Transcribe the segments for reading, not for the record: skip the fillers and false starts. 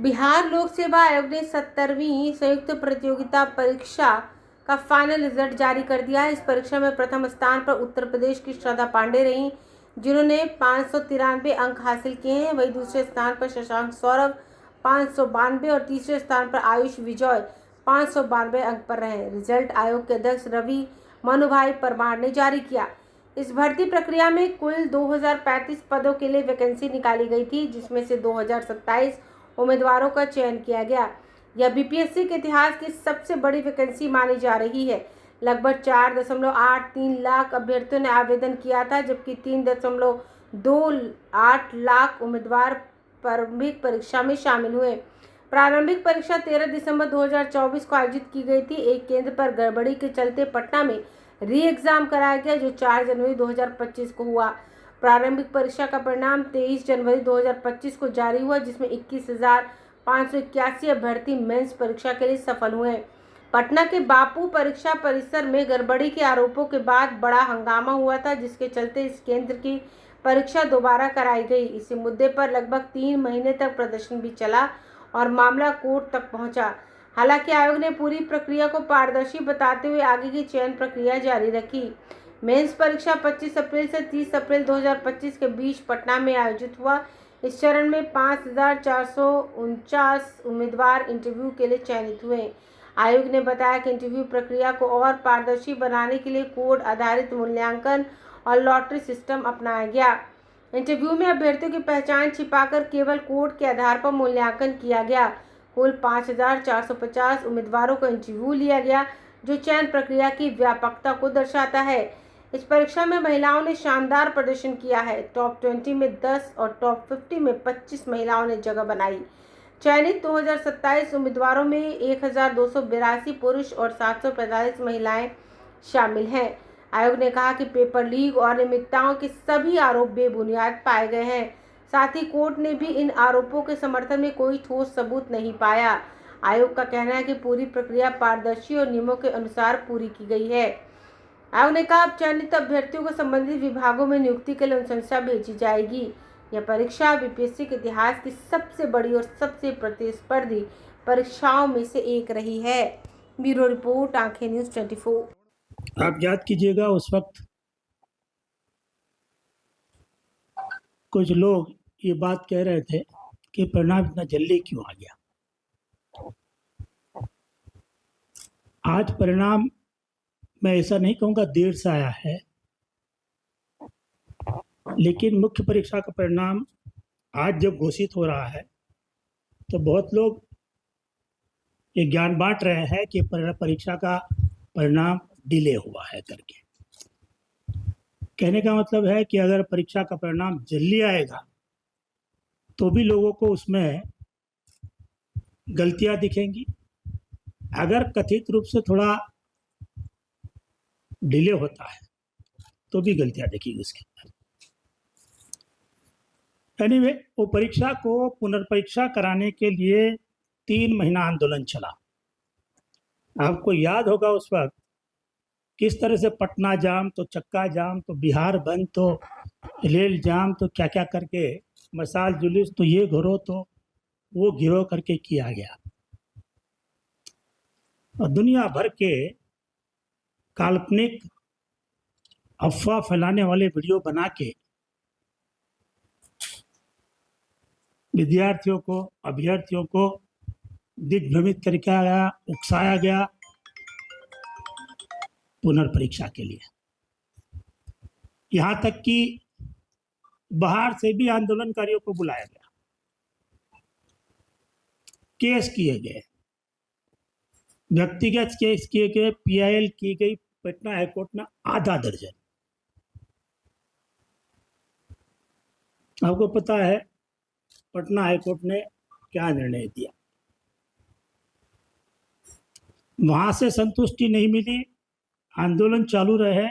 बिहार लोक सेवा आयोग ने 70वीं संयुक्त प्रतियोगिता परीक्षा का फाइनल रिजल्ट जारी कर दिया है। इस परीक्षा में प्रथम स्थान पर उत्तर प्रदेश की श्रद्धा पांडे रहीं, जिन्होंने 593 अंक हासिल किए हैं। वहीं दूसरे स्थान पर शशांक सौरभ 592 और तीसरे स्थान पर आयुष विजय 592 अंक पर रहे। रिजल्ट आयोग के अध्यक्ष रवि मनुभाई परमार ने जारी किया। इस भर्ती प्रक्रिया में कुल 2035 पदों के लिए वैकेंसी निकाली गई थी, जिसमें से 2027 उम्मीदवारों का चयन किया गया। यह बीपीएससी के इतिहास की सबसे बड़ी वैकेंसी मानी जा रही है। लगभग 4.83 लाख अभ्यर्थियों ने आवेदन किया था, जबकि 3.28 लाख उम्मीदवार प्रारंभिक परीक्षा में शामिल हुए। प्रारंभिक परीक्षा 13 दिसंबर 2024 को आयोजित की गई थी। एक केंद्र पर गड़बड़ी के चलते पटना में री एग्जाम कराया गया, जो 4 जनवरी 2025 को हुआ। प्रारंभिक परीक्षा का परिणाम 23 जनवरी 2025 को जारी हुआ, जिसमें 21,581 अभ्यर्थी मेंस परीक्षा के लिए सफल हुए। पटना के बापू परीक्षा परिसर में गड़बड़ी के आरोपों के बाद बड़ा हंगामा हुआ था, जिसके चलते इस केंद्र की परीक्षा दोबारा कराई गई। इसी मुद्दे पर लगभग 3 महीने तक प्रदर्शन भी चला और मामला कोर्ट तक पहुंचा। हालांकि आयोग ने पूरी प्रक्रिया को पारदर्शी बताते हुए आगे की चयन प्रक्रिया जारी रखी। मेंस परीक्षा 25 अप्रैल से 30 अप्रैल 2025 के बीच पटना में आयोजित हुआ। इस चरण में 5,449 उम्मीदवार इंटरव्यू के लिए चयनित हुए। आयोग ने बताया कि इंटरव्यू प्रक्रिया को और पारदर्शी बनाने के लिए कोड आधारित मूल्यांकन और लॉटरी सिस्टम अपनाया गया। इंटरव्यू में अभ्यर्थियों की पहचान छिपाकर केवल कोड के आधार पर मूल्यांकन किया गया। कुल 5,450 उम्मीदवारों का इंटरव्यू लिया गया, जो चयन प्रक्रिया की व्यापकता को दर्शाता है। इस परीक्षा में महिलाओं ने शानदार प्रदर्शन किया है। टॉप 20 में 10 और टॉप 50 में 25 महिलाओं ने जगह बनाई। चयनित 2027 उम्मीदवारों में 1,282 पुरुष और 745 महिलाएं शामिल हैं। आयोग ने कहा कि पेपर लीक और अनियमितताओं के सभी आरोप बेबुनियाद पाए गए हैं। साथ ही कोर्ट ने भी इन आरोपों के समर्थन में कोई ठोस सबूत नहीं पाया। आयोग का कहना है कि पूरी प्रक्रिया पारदर्शी और नियमों के अनुसार पूरी की गई है। आयोग ने कहा अब चयनित अभ्यर्थियों को संबंधित विभागों में नियुक्ति के लिए अनुशंसा भेजी जाएगी। यह परीक्षा बीपीएससी के इतिहास की सबसे बड़ी और सबसे प्रतिस्पर्धी परीक्षाओं में से एक रही है। ब्यूरो रिपोर्ट, आंखें न्यूज़ 24। आप याद कीजिएगा, उस वक्त कुछ लोग ये बात कह रहे थे कि परिणाम इतना जल्दी क्यों आ गया। आज परिणाम, मैं ऐसा नहीं कहूँगा देर से आया है, लेकिन मुख्य परीक्षा का परिणाम आज जब घोषित हो रहा है तो बहुत लोग ये ज्ञान बांट रहे हैं कि परीक्षा का परिणाम डिले हुआ है करके। कहने का मतलब है कि अगर परीक्षा का परिणाम जल्दी आएगा तो भी लोगों को उसमें गलतियां दिखेंगी। अगर कथित रूप से थोड़ा डिले होता है तो भी गलतियां दिखेगी उसके अंदर। एनीवे, वो परीक्षा को पुनर्परीक्षा कराने के लिए 3 महीना आंदोलन चला। आपको याद होगा उस वक्त किस तरह से पटना जाम, तो चक्का जाम, तो बिहार बंद, तो रेल जाम, तो क्या क्या करके मसाल जुलूस, तो ये घिरो तो वो घिरो करके किया गया। और दुनिया भर के काल्पनिक अफवाह फैलाने वाले वीडियो बना के विद्यार्थियों को, अभ्यर्थियों को दिग्भ्रमित करके गया, उकसाया गया पुनर्परीक्षा के लिए। यहाँ तक कि बाहर से भी आंदोलनकारियों को बुलाया गया, केस किए गए, व्यक्तिगत केस किए गए, पीआईएल की गई पटना हाईकोर्ट में आधा दर्जन। आपको पता है पटना हाईकोर्ट ने क्या निर्णय दिया। वहां से संतुष्टि नहीं मिली, आंदोलन चालू रहे,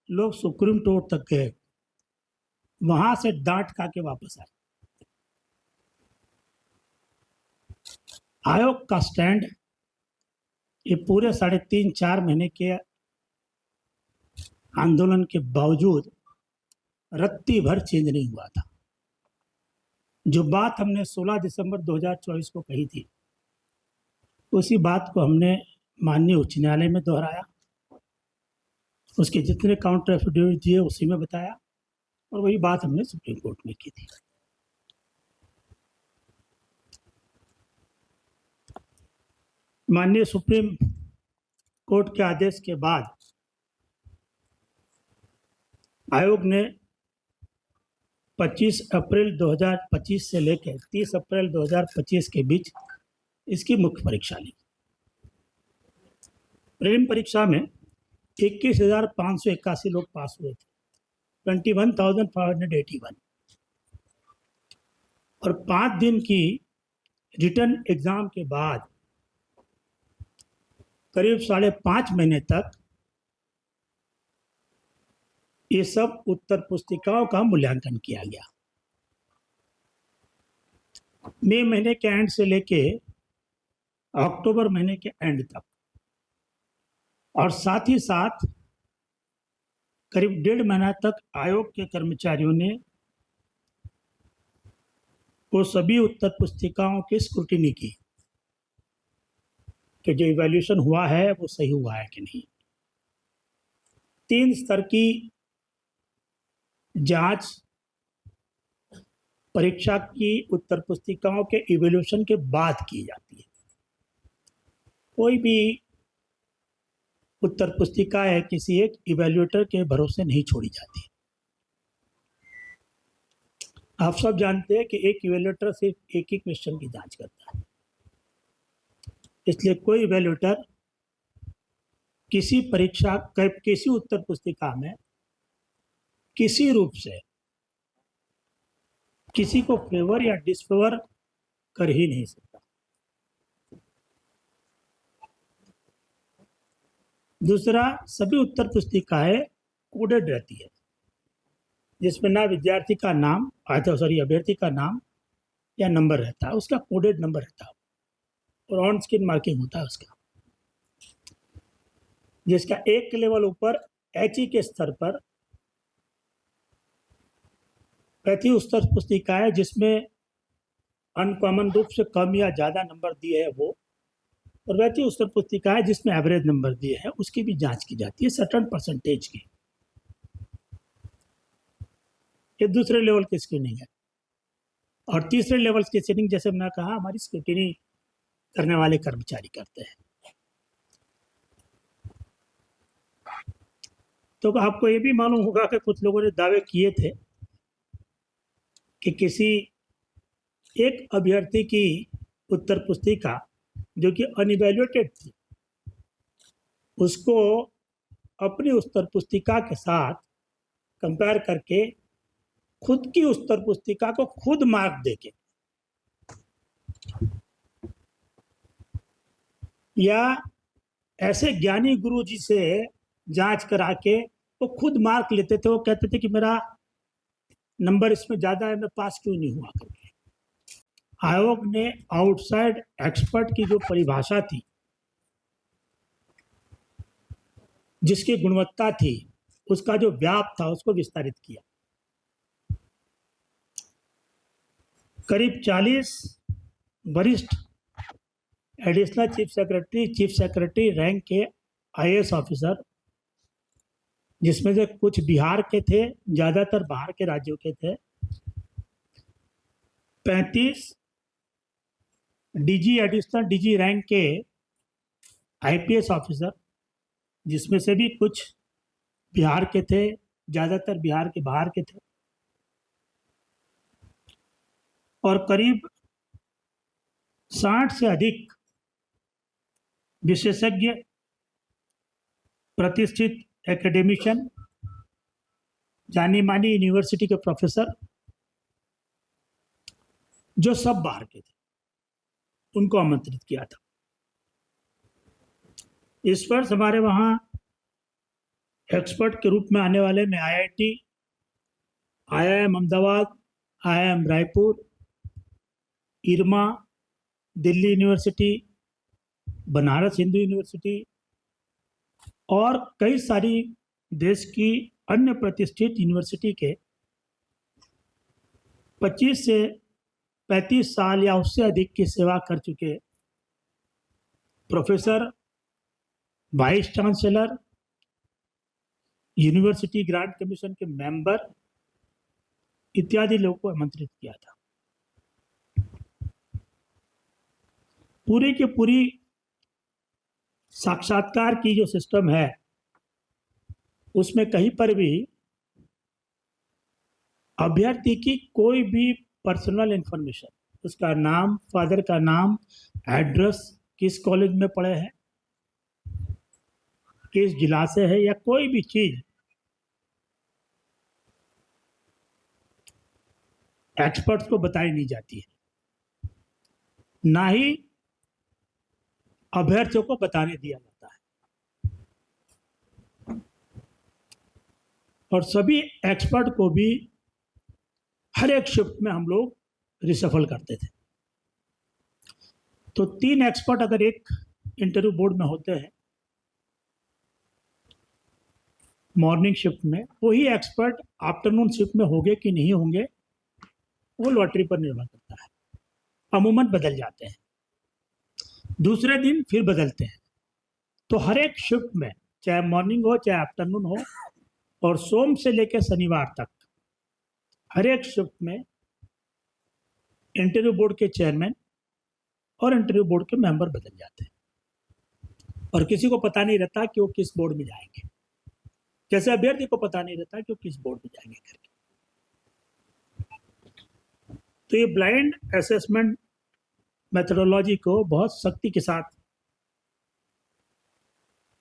लोग सुप्रीम कोर्ट तक गए, वहां से डांट खा के वापस आए। आयोग का स्टैंड ये पूरे 3.5-4 महीने के आंदोलन के बावजूद रत्ती भर चेंज नहीं हुआ था। जो बात हमने 16 दिसंबर 2024 को कही थी, उसी बात को हमने माननीय उच्च न्यायालय में दोहराया, उसके जितने काउंटर एफिडेविट दिए उसी में बताया, और वही बात हमने सुप्रीम कोर्ट में की थी। माननीय सुप्रीम कोर्ट के आदेश के बाद आयोग ने 25 अप्रैल 2025 से लेकर 30 अप्रैल 2025 के बीच इसकी मुख्य परीक्षा ली। प्रीलिम परीक्षा में 21,581 लोग पास हुए थे, 21,581, और 5 दिन की रिटर्न एग्जाम के बाद करीब 5.5 महीने तक ये सब उत्तर पुस्तिकाओं का मूल्यांकन किया गया। मई महीने के एंड से लेके अक्टूबर महीने के एंड तक, और साथ ही साथ करीब 1.5 महीना तक आयोग के कर्मचारियों ने वो सभी उत्तर पुस्तिकाओं की स्क्रूटिनी की कि जो इवैल्यूएशन हुआ है वो सही हुआ है कि नहीं। 3 स्तर की जांच परीक्षा की उत्तर पुस्तिकाओं के इवैल्यूएशन के बाद की जाती है। कोई भी उत्तर पुस्तिका है किसी एक इवैल्यूएटर के भरोसे नहीं छोड़ी जाती। आप सब जानते हैं कि एक इवैल्यूएटर सिर्फ एक ही क्वेश्चन की जांच करता है, इसलिए कोई इवैल्यूएटर किसी परीक्षा किसी उत्तर पुस्तिका में किसी रूप से किसी को फेवर या डिसफेवर कर ही नहीं सकता। दूसरा, सभी उत्तर पुस्तिकाएं कोडेड रहती है, जिसमें ना विद्यार्थी का नाम अभ्यर्थी का नाम या नंबर रहता है, उसका कोडेड नंबर रहता है, और ऑन स्क्रीन मार्किंग होता है उसका, जिसका एक लेवल ऊपर HE के स्तर पर प्रति उत्तर पुस्तिकाएं जिसमें अनकॉमन रूप से कम या ज़्यादा नंबर दिए हैं वो, और वैसी उत्तर पुस्तिकाएं जिसमें एवरेज नंबर दिए हैं उसकी भी जांच की जाती है सर्टेन परसेंटेज की। ये दूसरे लेवल की स्क्रीनिंग है। और तीसरे लेवल की स्क्रीनिंग, जैसे मैंने कहा, हमारी स्क्रूटिनी करने वाले कर्मचारी करते हैं। तो आपको ये भी मालूम होगा कि कुछ लोगों ने दावे किए थे कि किसी एक अभ्यर्थी की उत्तर पुस्तिका जो कि अनइवैल्यूएटेड थी, उसको अपनी उत्तर पुस्तिका के साथ कंपेयर करके खुद की उत्तर पुस्तिका को खुद मार्क देके, या ऐसे ज्ञानी गुरु जी से जांच करा के वो खुद मार्क लेते थे। वो कहते थे कि मेरा नंबर इसमें ज़्यादा है, मैं पास क्यों नहीं हुआ करके। आयोग ने आउटसाइड एक्सपर्ट की जो परिभाषा थी, जिसकी गुणवत्ता थी, उसका जो व्याप था, उसको विस्तारित किया। करीब 40 वरिष्ठ एडिशनल चीफ सेक्रेटरी रैंक के IAS ऑफिसर, जिसमें से कुछ बिहार के थे, ज़्यादातर बाहर के राज्यों के थे, 35 एडिशनल DG रैंक के IPS ऑफिसर, जिसमें से भी कुछ बिहार के थे, ज़्यादातर बिहार के बाहर के थे, और करीब 60 से अधिक विशेषज्ञ, प्रतिष्ठित एकेडमिशियन, जानी मानी यूनिवर्सिटी के प्रोफेसर, जो सब बाहर के थे, उनको आमंत्रित किया था। इस वर्ष हमारे वहाँ एक्सपर्ट के रूप में आने वाले में IIT, IIM Ahmedabad, IIM Raipur, IRMA, Delhi university, Banaras Hindu university और कई सारी देश की अन्य प्रतिष्ठित यूनिवर्सिटी के 25 से 35 साल या उससे अधिक की सेवा कर चुके professor, vice chancellor, university grant commission के मेंबर इत्यादि लोगों को आमंत्रित किया था। पूरी की पूरी साक्षात्कार की जो सिस्टम है उसमें कहीं पर भी अभ्यर्थी की कोई भी पर्सनल इंफॉर्मेशन, उसका नाम, फादर का नाम, एड्रेस, किस कॉलेज में पढ़े हैं, किस जिला से है, या कोई भी चीज एक्सपर्ट्स को बताई नहीं जाती है, ना ही अभ्यर्थियों को बताने दिया जाता है। और सभी एक्सपर्ट को भी हर एक शिफ्ट में हम लोग रिशफल करते थे। तो 3 एक्सपर्ट अगर एक इंटरव्यू बोर्ड में होते हैं मॉर्निंग शिफ्ट में, वही एक्सपर्ट आफ्टरनून शिफ्ट में होंगे कि नहीं होंगे वो लॉटरी पर निर्भर करता है। अमूमन बदल जाते हैं, दूसरे दिन फिर बदलते हैं। तो हर एक शिफ्ट में, चाहे मॉर्निंग हो चाहे आफ्टरनून हो, और सोम से लेकर शनिवार तक हर एक शिफ्ट में इंटरव्यू बोर्ड के चेयरमैन और इंटरव्यू बोर्ड के मेंबर बदल जाते हैं, और किसी को पता नहीं रहता कि वो किस बोर्ड में जाएंगे, जैसे अभ्यर्थी को पता नहीं रहता कि वो किस बोर्ड में जाएंगे करके। तो ये ब्लाइंड असेसमेंट मेथोडोलॉजी को बहुत सख्ती के साथ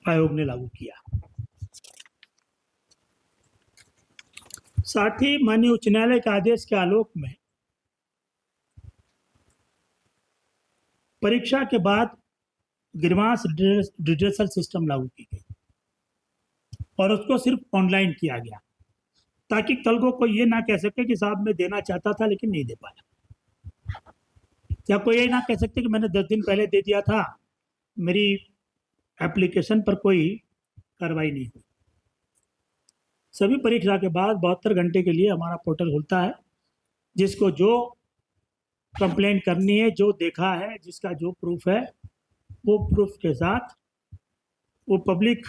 आयोग ने लागू किया। साथ ही माननीय उच्च न्यायालय के आदेश के आलोक में परीक्षा के बाद ग्रीवांस रिड्रेसल सिस्टम लागू की गई और उसको सिर्फ ऑनलाइन किया गया, ताकि कल को कोई ये ना कह सके कि साहब मैं देना चाहता था लेकिन नहीं दे पाया, या कोई ये ना कह सकते कि मैंने 10 दिन पहले दे दिया था, मेरी एप्लीकेशन पर कोई कार्रवाई नहीं हुई। सभी परीक्षा के बाद 72 घंटे के लिए हमारा पोर्टल खुलता है, जिसको जो कंप्लेंट करनी है, जो देखा है, जिसका जो प्रूफ है, वो प्रूफ के साथ वो पब्लिक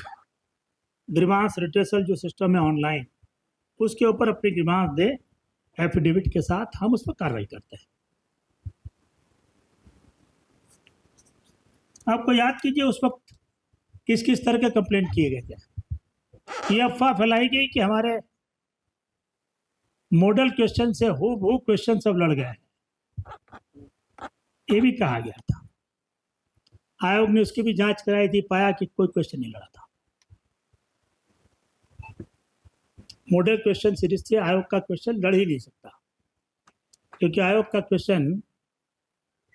ग्रीवांस रिड्रेसल जो सिस्टम है ऑनलाइन, उसके ऊपर अपनी ग्रीवांस दे, एफिडेविट के साथ हम उस पर कार्रवाई करते हैं। आपको याद कीजिए उस वक्त किस किस तरह के कंप्लेंट किए गए थे। ये अफवाह फैलाई गई कि हमारे मॉडल क्वेश्चन से हूबहू क्वेश्चन सब लड़ गए, ये भी कहा गया था। आयोग ने उसकी भी जांच कराई थी, पाया कि कोई क्वेश्चन नहीं लड़ा था। मॉडल क्वेश्चन सीरीज से आयोग का क्वेश्चन लड़ ही नहीं सकता, क्योंकि आयोग का क्वेश्चन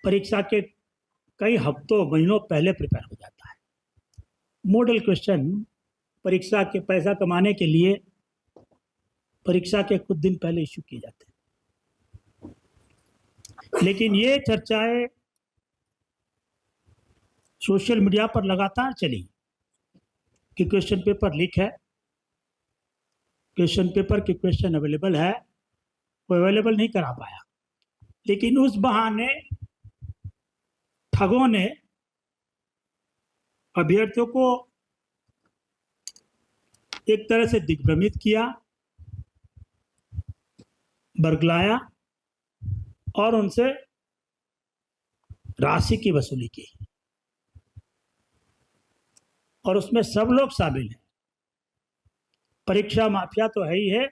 परीक्षा के कई हफ्तों महीनों पहले प्रिपेयर हो जाता है। मॉडल क्वेश्चन परीक्षा के पैसा कमाने के लिए परीक्षा के कुछ दिन पहले इश्यू किए जाते हैं। लेकिन ये चर्चाएं सोशल मीडिया पर लगातार चली कि क्वेश्चन पेपर लीक है, क्वेश्चन पेपर की क्वेश्चन अवेलेबल है, वो अवेलेबल नहीं करा पाया। लेकिन उस बहाने ठगों ने अभ्यर्थियों को एक तरह से दिग्भ्रमित किया, बरगलाया और उनसे राशि की वसूली की, और उसमें सब लोग शामिल हैं। परीक्षा माफिया तो है ही है,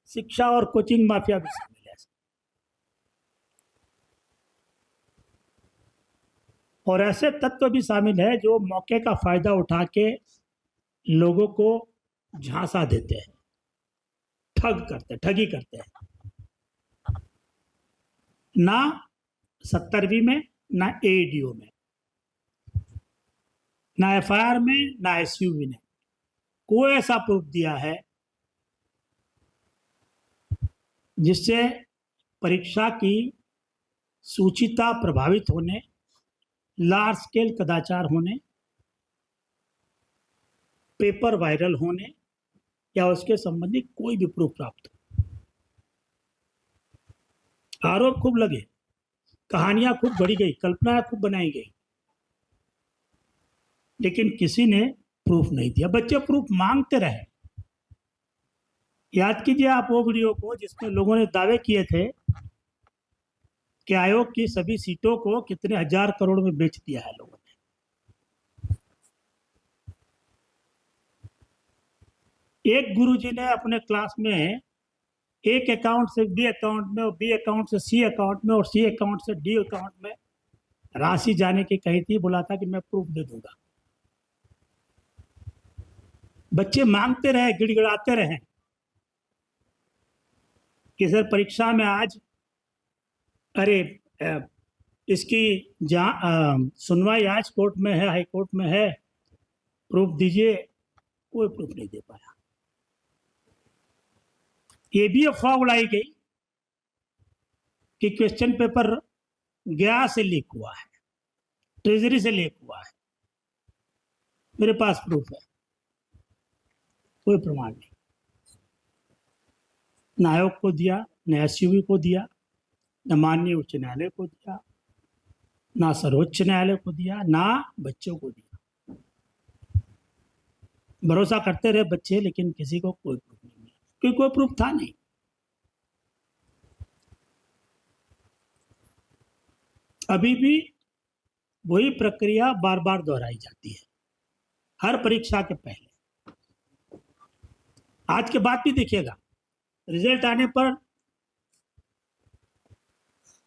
शिक्षा और कोचिंग माफिया भी शामिल है। और ऐसे तत्व भी शामिल है जो मौके का फायदा उठा के लोगों को झांसा देते हैं, ठगी करते हैं। ना 70वीं में, ना एडीओ में, ना एफआईआर में, ना एसयूवी ने कोई ऐसा प्रूफ दिया है जिससे परीक्षा की सूचिता प्रभावित होने, लार्ज स्केल कदाचार होने, पेपर वायरल होने या उसके संबंधी कोई भी प्रूफ प्राप्त हो। आरोप खूब लगे कहानियां खूब गढ़ी गई, कल्पना खूब बनाई गई, लेकिन किसी ने प्रूफ नहीं दिया। बच्चे प्रूफ मांगते रहे। याद कीजिए आप वो वीडियो को जिसमें लोगों ने दावे किए थे कि आयोग की सभी सीटों को कितने हजार करोड़ में बेच दिया है लोगों ने। एक गुरुजी ने अपने क्लास में एक अकाउंट से बी अकाउंट में और बी अकाउंट से सी अकाउंट में और सी अकाउंट से डी अकाउंट में राशि जाने की कही थी, बोला था कि मैं प्रूफ दे दूंगा। बच्चे मांगते रहे, गिड़गिड़ाते रहे कि सर परीक्षा में आज अरे इसकी सुनवाई आज कोर्ट में है, हाई कोर्ट में है, प्रूफ दीजिए। कोई प्रूफ नहीं दे पाया। ये भी अफवाह उड़ाई गई कि क्वेश्चन पेपर गया से लीक हुआ है, ट्रेजरी से लीक हुआ है। मेरे पास प्रूफ है, कोई प्रमाण नहीं। न आयोग को दिया, न एसयूवी को दिया, न माननीय उच्च न्यायालय को दिया, ना सर्वोच्च न्यायालय को दिया, ना बच्चों को दिया। भरोसा करते रहे बच्चे, लेकिन किसी को कोई प्रूफ नहीं मिला, क्योंकि कोई प्रूफ था नहीं। अभी भी वही प्रक्रिया बार बार दोहराई जाती है हर परीक्षा के पहले। आज के बाद भी देखिएगा, रिजल्ट आने पर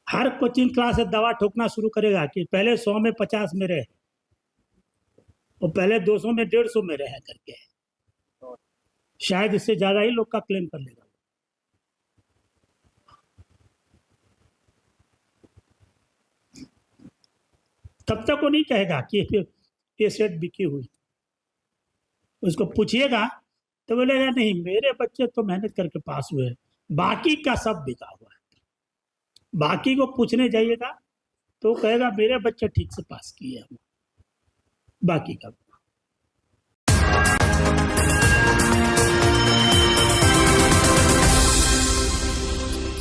हर कोचिंग क्लास से दवा ठोकना शुरू करेगा कि पहले 100 में 50 में रहे और पहले 200 में 150 में रहे करके। शायद इससे ज्यादा ही लोग का क्लेम कर लेगा। तब तक वो नहीं कहेगा कि ये सेट बिकी हुई। उसको पूछिएगा तो बोलेगा नहीं, मेरे बच्चे तो मेहनत करके पास हुए, बाकी का सब बिका हुआ है। बाकी को पूछने जाइएगा तो कहेगा मेरे बच्चे ठीक से पास किए हैं, बाकी का